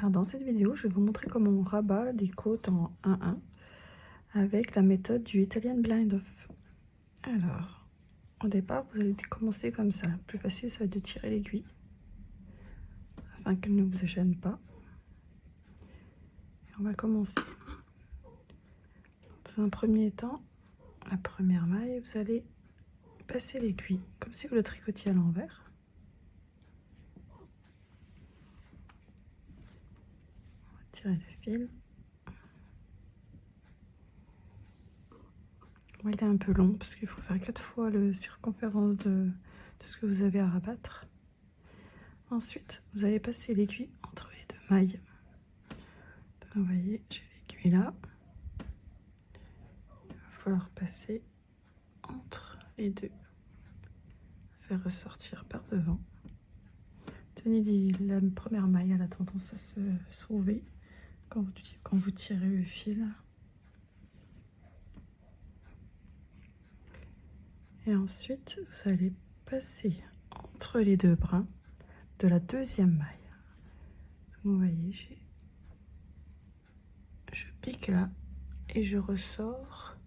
Alors dans cette vidéo, je vais vous montrer comment on rabat des côtes en 1-1 avec la méthode du Italian Blind Off. Alors, au départ, vous allez commencer comme ça. Le plus facile, ça va être de tirer l'aiguille afin qu'elle ne vous gêne pas. Et on va commencer. Dans un premier temps, la première maille, vous allez passer l'aiguille comme si vous le tricotiez à l'envers. On va tirer le fil. Bon, il est un peu long parce qu'il faut faire 4 fois la circonférence de ce que vous avez à rabattre. Ensuite, vous allez passer l'aiguille entre les deux mailles. Donc, vous voyez, j'ai l'aiguille là. Il va falloir passer entre les deux. Faire ressortir par devant. Tenez, la première maille, elle a tendance à se sauver quand vous tirez le fil. Et ensuite, vous allez passer entre les deux brins de la deuxième maille. Vous voyez, je pique là et je ressors,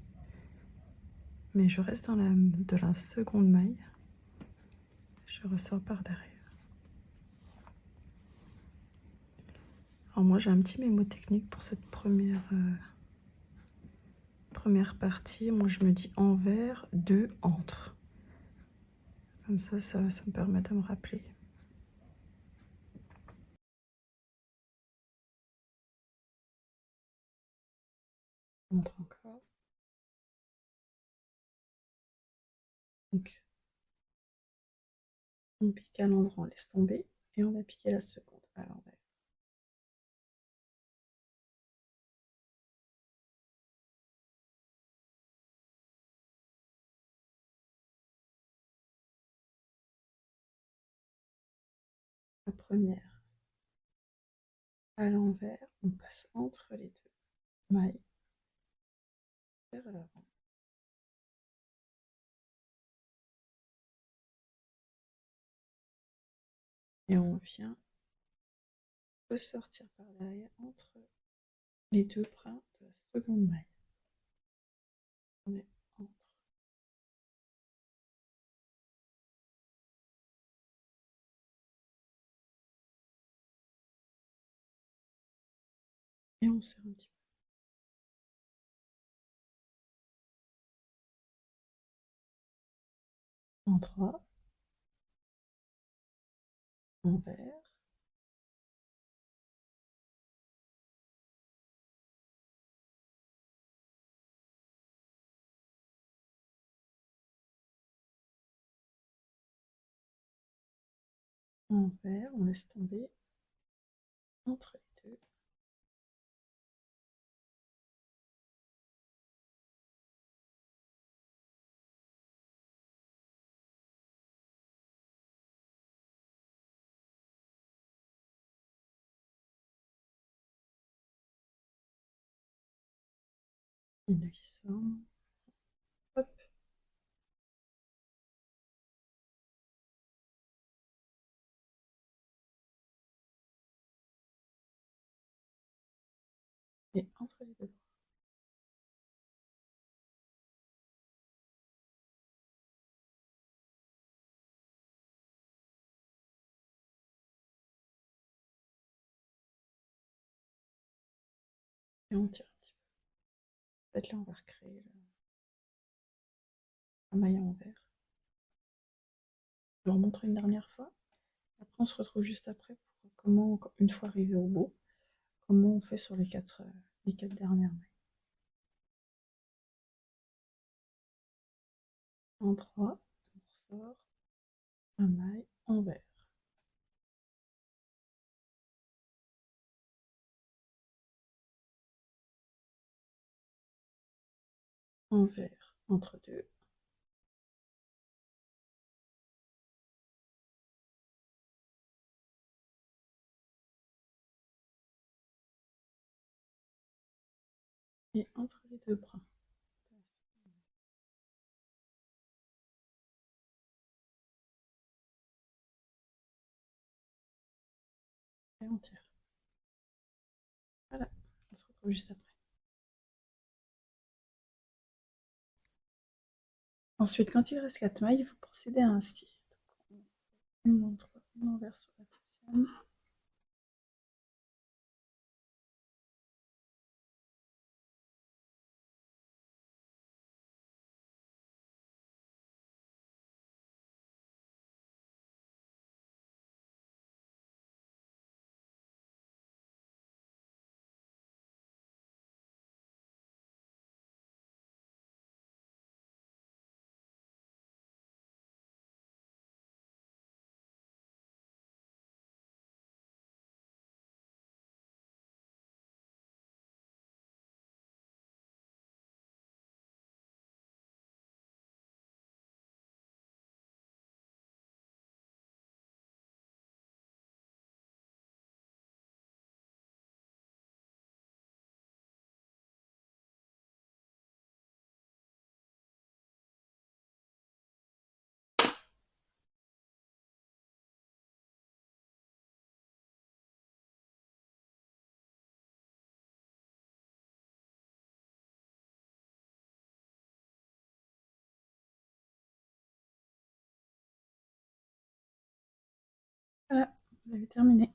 mais je reste dans de la seconde maille. Je ressors par derrière. Alors moi j'ai un petit mémo technique pour cette première partie. Moi je me dis envers, deux, entre. Comme ça me permet de me rappeler. Entre encore. Donc on pique à l'endroit, on laisse tomber et on va piquer la seconde à l'envers. La première à l'envers, on passe entre les deux mailles vers l'avant. Et on vient ressortir par derrière entre les deux brins de la seconde maille. On est entre. Et on serre un petit peu. En 3, envers, envers, on laisse tomber entre les deux. Une nœud qui sort. Hop. Et entre les deux bras. Et on tire un petit peu. Peut-être là, on va recréer un maille à envers. Je vous remontre une dernière fois. Après, on se retrouve juste après pour comment, une fois arrivé au bout, comment on fait sur les quatre dernières mailles. En 3, on ressort un maille envers. Envers, entre deux. Et entre les deux bras. Et on tire. retrouve juste après. Ensuite, quand il reste 4 mailles, il faut procéder à un cire. Une montre, une envers sur la deuxième. Voilà, vous avez terminé.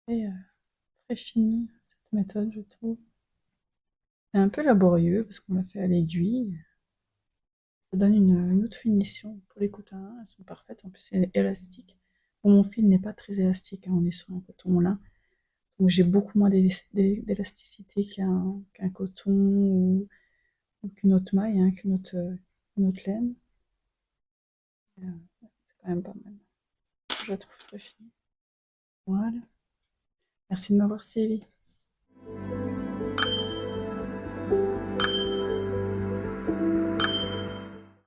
Et très fini cette méthode, je trouve. C'est un peu laborieux parce qu'on l'a fait à l'aiguille. Ça donne une autre finition pour les cotons. Elles sont parfaites. En plus, c'est élastique. Bon, mon fil n'est pas très élastique. Hein, on est sur un coton moulin. Donc, j'ai beaucoup moins d'élasticité qu'un coton ou qu'une autre maille, hein, qu'une autre laine. C'est quand même pas mal. Je la trouve très fine. Voilà. Merci de m'avoir suivi.